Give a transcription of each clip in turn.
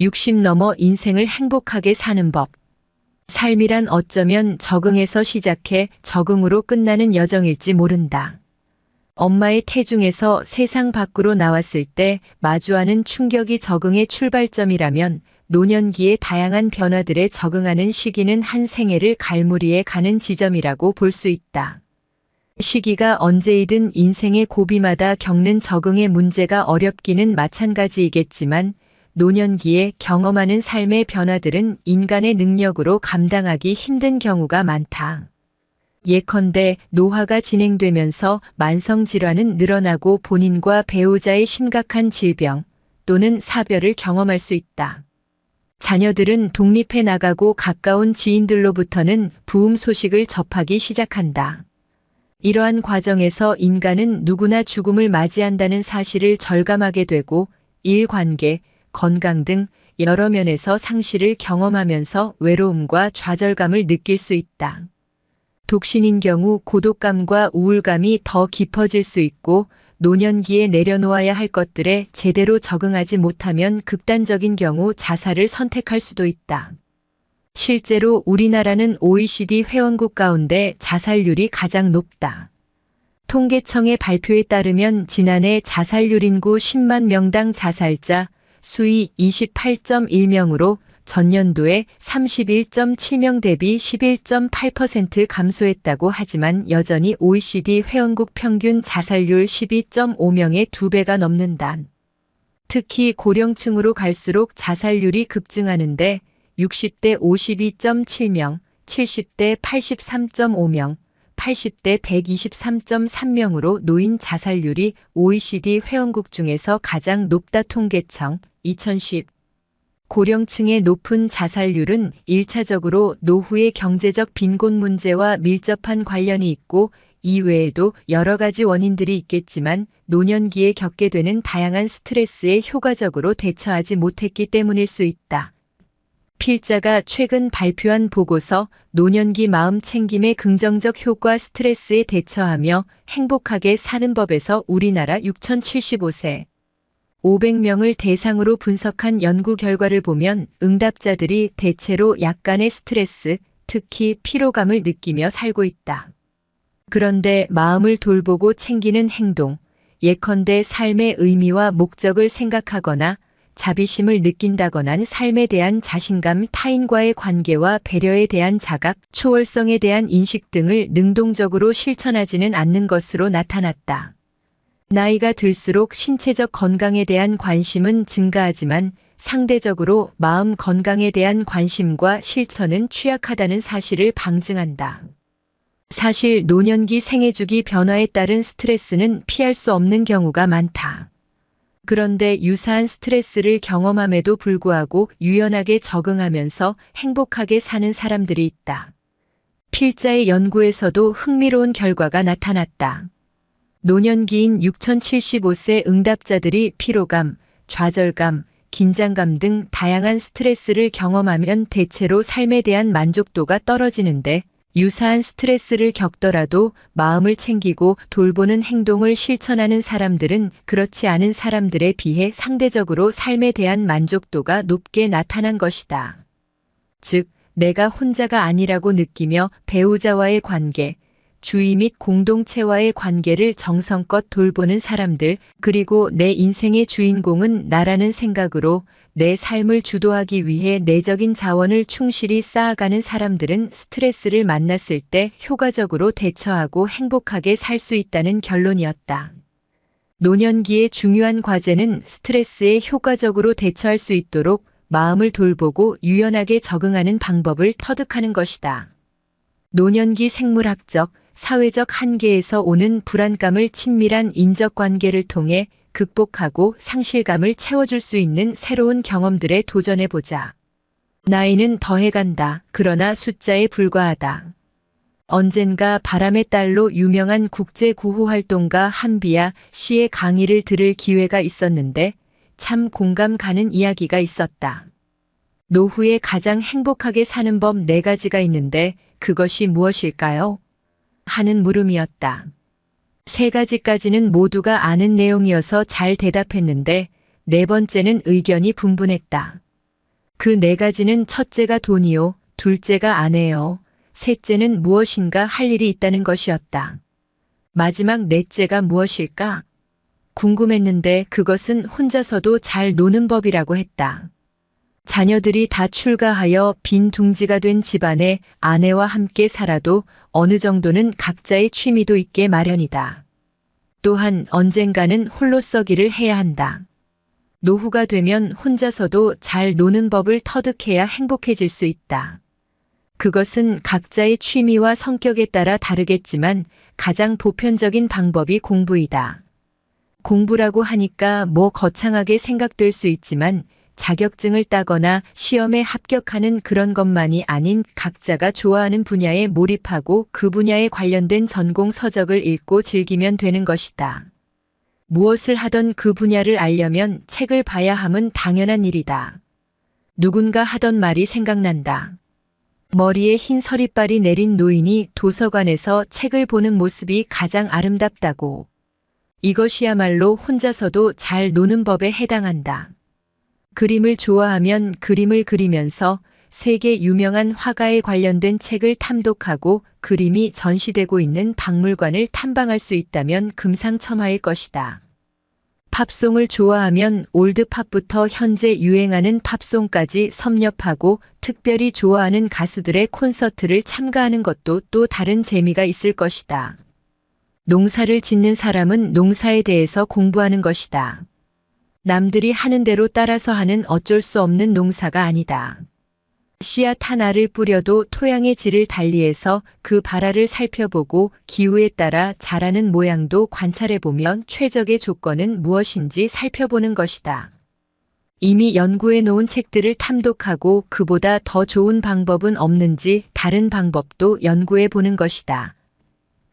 60 넘어 인생을 행복하게 사는 법. 삶이란 어쩌면 적응에서 시작해 적응으로 끝나는 여정일지 모른다. 엄마의 태중에서 세상 밖으로 나왔을 때 마주하는 충격이 적응의 출발점이라면 노년기의 다양한 변화들에 적응하는 시기는 한 생애를 갈무리해 가는 지점이라고 볼 수 있다. 시기가 언제이든 인생의 고비마다 겪는 적응의 문제가 어렵기는 마찬가지이겠지만 노년기에 경험하는 삶의 변화들은 인간의 능력으로 감당하기 힘든 경우가 많다. 예컨대 노화가 진행되면서 만성질환은 늘어나고 본인과 배우자의 심각한 질병 또는 사별을 경험할 수 있다. 자녀들은 독립해 나가고 가까운 지인들로부터는 부흥 소식을 접하기 시작한다. 이러한 과정에서 인간은 누구나 죽음을 맞이한다는 사실을 절감하게 되고 일관계, 건강 등 여러 면에서 상실을 경험하면서 외로움과 좌절감을 느낄 수 있다. 독신인 경우 고독감과 우울감이 더 깊어질 수 있고 노년기에 내려놓아야 할 것들에 제대로 적응하지 못하면 극단적인 경우 자살을 선택할 수도 있다. 실제로 우리나라는 OECD 회원국 가운데 자살률이 가장 높다. 통계청의 발표에 따르면 지난해 자살률 인구 10만 명당 자살자 수이 28.1명으로 전년도에 31.7명 대비 11.8% 감소했다고 하지만 여전히 OECD 회원국 평균 자살률 12.5명의 2배가 넘는다. 특히 고령층으로 갈수록 자살률이 급증하는데 60대 52.7명, 70대 83.5명, 80대 123.3명으로 노인 자살률이 OECD 회원국 중에서 가장 높다. 통계청 2010 고령층의 높은 자살률은 1차적으로 노후의 경제적 빈곤 문제와 밀접한 관련이 있고 이외에도 여러 가지 원인들이 있겠지만 노년기에 겪게 되는 다양한 스트레스에 효과적으로 대처하지 못했기 때문일 수 있다. 필자가 최근 발표한 보고서 노년기 마음 챙김의 긍정적 효과 스트레스에 대처하며 행복하게 사는 법에서 우리나라 6075세 500명을 대상으로 분석한 연구 결과를 보면 응답자들이 대체로 약간의 스트레스, 특히 피로감을 느끼며 살고 있다. 그런데 마음을 돌보고 챙기는 행동, 예컨대 삶의 의미와 목적을 생각하거나 자비심을 느낀다거나 삶에 대한 자신감, 타인과의 관계와 배려에 대한 자각, 초월성에 대한 인식 등을 능동적으로 실천하지는 않는 것으로 나타났다. 나이가 들수록 신체적 건강에 대한 관심은 증가하지만 상대적으로 마음 건강에 대한 관심과 실천은 취약하다는 사실을 방증한다. 사실 노년기 생애주기 변화에 따른 스트레스는 피할 수 없는 경우가 많다. 그런데 유사한 스트레스를 경험함에도 불구하고 유연하게 적응하면서 행복하게 사는 사람들이 있다. 필자의 연구에서도 흥미로운 결과가 나타났다. 노년기인 6075세 응답자들이 피로감, 좌절감, 긴장감 등 다양한 스트레스를 경험하면 대체로 삶에 대한 만족도가 떨어지는데 유사한 스트레스를 겪더라도 마음을 챙기고 돌보는 행동을 실천하는 사람들은 그렇지 않은 사람들에 비해 상대적으로 삶에 대한 만족도가 높게 나타난 것이다. 즉, 내가 혼자가 아니라고 느끼며 배우자와의 관계, 주위 및 공동체와의 관계를 정성껏 돌보는 사람들, 그리고 내 인생의 주인공은 나라는 생각으로 내 삶을 주도하기 위해 내적인 자원을 충실히 쌓아가는 사람들은 스트레스를 만났을 때 효과적으로 대처하고 행복하게 살 수 있다는 결론이었다. 노년기의 중요한 과제는 스트레스에 효과적으로 대처할 수 있도록 마음을 돌보고 유연하게 적응하는 방법을 터득하는 것이다. 노년기 생물학적, 사회적 한계에서 오는 불안감을 친밀한 인적관계를 통해 극복하고 상실감을 채워줄 수 있는 새로운 경험들에 도전해보자. 나이는 더해간다. 그러나 숫자에 불과하다. 언젠가 바람의 딸로 유명한 국제구호활동가 한비아 씨의 강의를 들을 기회가 있었는데 참 공감 가는 이야기가 있었다. 노후에 가장 행복하게 사는 법 4가지가 있는데 그것이 무엇일까요? 하는 물음이었다. 3가지까지는 모두가 아는 내용이어서 잘 대답했는데 4번째는 의견이 분분했다. 그 네 가지는 첫째가 돈이요, 둘째가 아내요, 셋째는 무엇인가 할 일이 있다는 것이었다. 마지막 넷째가 무엇일까? 궁금했는데 그것은 혼자서도 잘 노는 법이라고 했다. 자녀들이 다 출가하여 빈 둥지가 된 집안에 아내와 함께 살아도 어느 정도는 각자의 취미도 있게 마련이다. 또한 언젠가는 홀로서기를 해야 한다. 노후가 되면 혼자서도 잘 노는 법을 터득해야 행복해질 수 있다. 그것은 각자의 취미와 성격에 따라 다르겠지만 가장 보편적인 방법이 공부이다. 공부라고 하니까 뭐 거창하게 생각될 수 있지만 자격증을 따거나 시험에 합격하는 그런 것만이 아닌 각자가 좋아하는 분야에 몰입하고 그 분야에 관련된 전공 서적을 읽고 즐기면 되는 것이다. 무엇을 하던 그 분야를 알려면 책을 봐야 함은 당연한 일이다. 누군가 하던 말이 생각난다. 머리에 흰 서리빨이 내린 노인이 도서관에서 책을 보는 모습이 가장 아름답다고. 이것이야말로 혼자서도 잘 노는 법에 해당한다. 그림을 좋아하면 그림을 그리면서 세계 유명한 화가에 관련된 책을 탐독하고 그림이 전시되고 있는 박물관을 탐방할 수 있다면 금상첨화일 것이다. 팝송을 좋아하면 올드팝부터 현재 유행하는 팝송까지 섭렵하고 특별히 좋아하는 가수들의 콘서트를 참가하는 것도 또 다른 재미가 있을 것이다. 농사를 짓는 사람은 농사에 대해서 공부하는 것이다. 남들이 하는 대로 따라서 하는 어쩔 수 없는 농사가 아니다. 씨앗 하나를 뿌려도 토양의 질을 달리해서 그 발화를 살펴보고 기후에 따라 자라는 모양도 관찰해보면 최적의 조건은 무엇인지 살펴보는 것이다. 이미 연구해 놓은 책들을 탐독하고 그보다 더 좋은 방법은 없는지 다른 방법도 연구해 보는 것이다.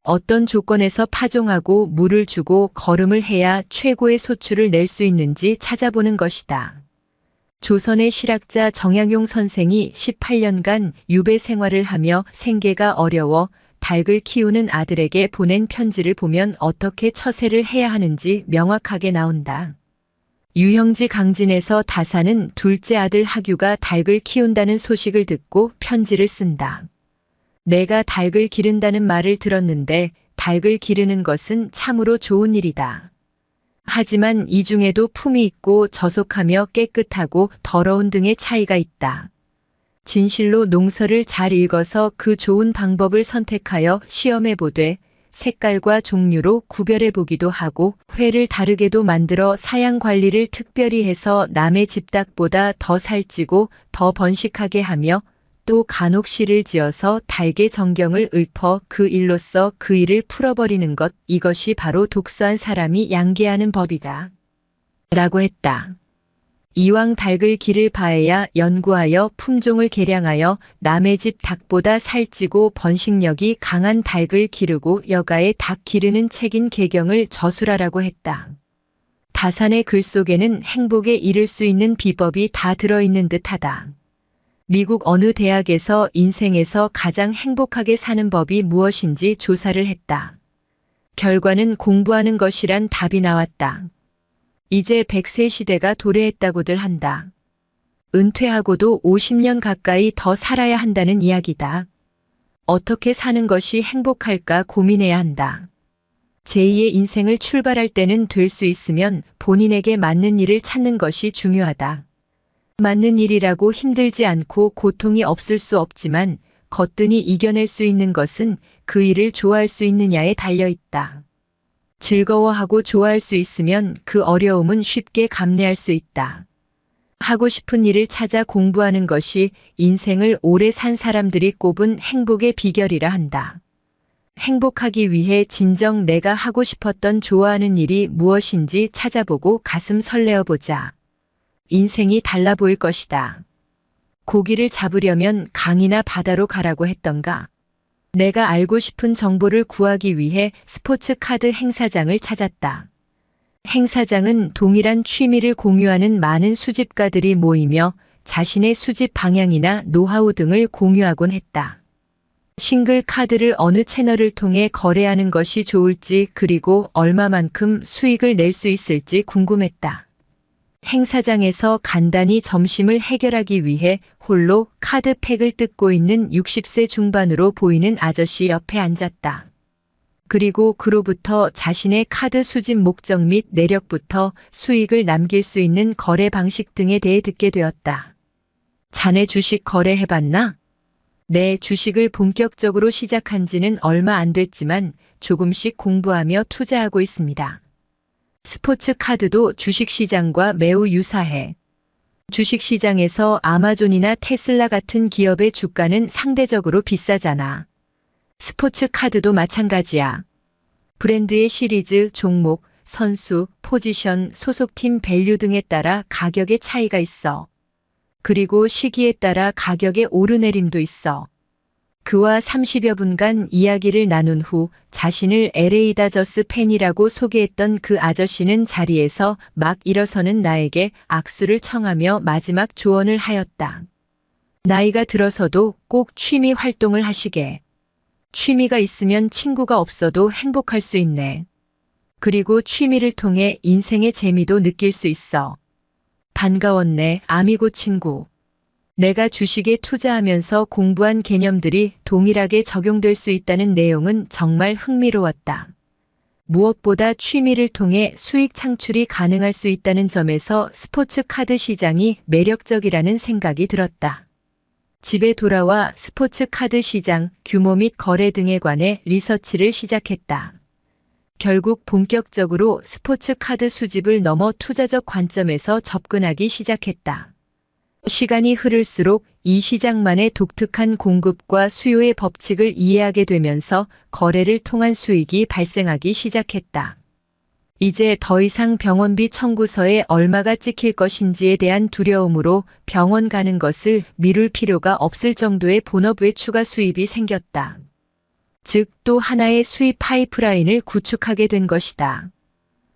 어떤 조건에서 파종하고 물을 주고 거름을 해야 최고의 소출을 낼 수 있는지 찾아보는 것이다. 조선의 실학자 정약용 선생이 18년간 유배 생활을 하며 생계가 어려워 닭을 키우는 아들에게 보낸 편지를 보면 어떻게 처세를 해야 하는지 명확하게 나온다. 유형지 강진에서 다사는 둘째 아들 하규가 닭을 키운다는 소식을 듣고 편지를 쓴다. 내가 닭을 기른다는 말을 들었는데 닭을 기르는 것은 참으로 좋은 일이다. 하지만 이 중에도 품이 있고 저속하며 깨끗하고 더러운 등의 차이가 있다. 진실로 농서를 잘 읽어서 그 좋은 방법을 선택하여 시험해 보되 색깔과 종류로 구별해 보기도 하고 회를 다르게도 만들어 사양 관리를 특별히 해서 남의 집 닭보다 더 살찌고 더 번식하게 하며 또 간혹 씨를 지어서 닭의 정경을 읊어 그 일로써 그 일을 풀어버리는 것, 이것이 바로 독서한 사람이 양계하는 법이다. 라고 했다. 이왕 닭을 기를 바에야 연구하여 품종을 개량하여 남의 집 닭보다 살찌고 번식력이 강한 닭을 기르고 여가의 닭 기르는 책인 개경을 저술하라고 했다. 다산의 글 속에는 행복에 이를 수 있는 비법이 다 들어있는 듯하다. 미국 어느 대학에서 인생에서 가장 행복하게 사는 법이 무엇인지 조사를 했다. 결과는 공부하는 것이란 답이 나왔다. 이제 100세 시대가 도래했다고들 한다. 은퇴하고도 50년 가까이 더 살아야 한다는 이야기다. 어떻게 사는 것이 행복할까 고민해야 한다. 제2의 인생을 출발할 때는 될 수 있으면 본인에게 맞는 일을 찾는 것이 중요하다. 맞는 일이라고 힘들지 않고 고통이 없을 수 없지만 거뜬히 이겨낼 수 있는 것은 그 일을 좋아할 수 있느냐에 달려 있다. 즐거워하고 좋아할 수 있으면 그 어려움은 쉽게 감내할 수 있다. 하고 싶은 일을 찾아 공부하는 것이 인생을 오래 산 사람들이 꼽은 행복의 비결이라 한다. 행복하기 위해 진정 내가 하고 싶었던 좋아하는 일이 무엇인지 찾아보고 가슴 설레어보자. 인생이 달라 보일 것이다. 고기를 잡으려면 강이나 바다로 가라고 했던가. 내가 알고 싶은 정보를 구하기 위해 스포츠 카드 행사장을 찾았다. 행사장은 동일한 취미를 공유하는 많은 수집가들이 모이며 자신의 수집 방향이나 노하우 등을 공유하곤 했다. 싱글 카드를 어느 채널을 통해 거래하는 것이 좋을지 그리고 얼마만큼 수익을 낼 수 있을지 궁금했다. 행사장에서 간단히 점심을 해결하기 위해 홀로 카드팩을 뜯고 있는 60세 중반으로 보이는 아저씨 옆에 앉았다. 그리고 그로부터 자신의 카드 수집 목적 및 내력부터 수익을 남길 수 있는 거래 방식 등에 대해 듣게 되었다. 자네 주식 거래해봤나? 내 주식을 본격적으로 시작한 지는 얼마 안 됐지만 조금씩 공부하며 투자하고 있습니다. 스포츠 카드도 주식시장과 매우 유사해. 주식시장에서 아마존이나 테슬라 같은 기업의 주가는 상대적으로 비싸잖아. 스포츠 카드도 마찬가지야. 브랜드의 시리즈, 종목, 선수, 포지션, 소속팀 밸류 등에 따라 가격의 차이가 있어. 그리고 시기에 따라 가격의 오르내림도 있어. 그와 30여 분간 이야기를 나눈 후 자신을 LA 다저스 팬이라고 소개했던 그 아저씨는 자리에서 막 일어서는 나에게 악수를 청하며 마지막 조언을 하였다. 나이가 들어서도 꼭 취미 활동을 하시게. 취미가 있으면 친구가 없어도 행복할 수 있네. 그리고 취미를 통해 인생의 재미도 느낄 수 있어. 반가웠네, 아미고 친구. 내가 주식에 투자하면서 공부한 개념들이 동일하게 적용될 수 있다는 내용은 정말 흥미로웠다. 무엇보다 취미를 통해 수익 창출이 가능할 수 있다는 점에서 스포츠 카드 시장이 매력적이라는 생각이 들었다. 집에 돌아와 스포츠 카드 시장, 규모 및 거래 등에 관해 리서치를 시작했다. 결국 본격적으로 스포츠 카드 수집을 넘어 투자적 관점에서 접근하기 시작했다. 시간이 흐를수록 이 시장만의 독특한 공급과 수요의 법칙을 이해하게 되면서 거래를 통한 수익이 발생하기 시작했다. 이제 더 이상 병원비 청구서에 얼마가 찍힐 것인지에 대한 두려움으로 병원 가는 것을 미룰 필요가 없을 정도의 본업 외 추가 수입이 생겼다. 즉, 또 하나의 수입 파이프라인을 구축하게 된 것이다.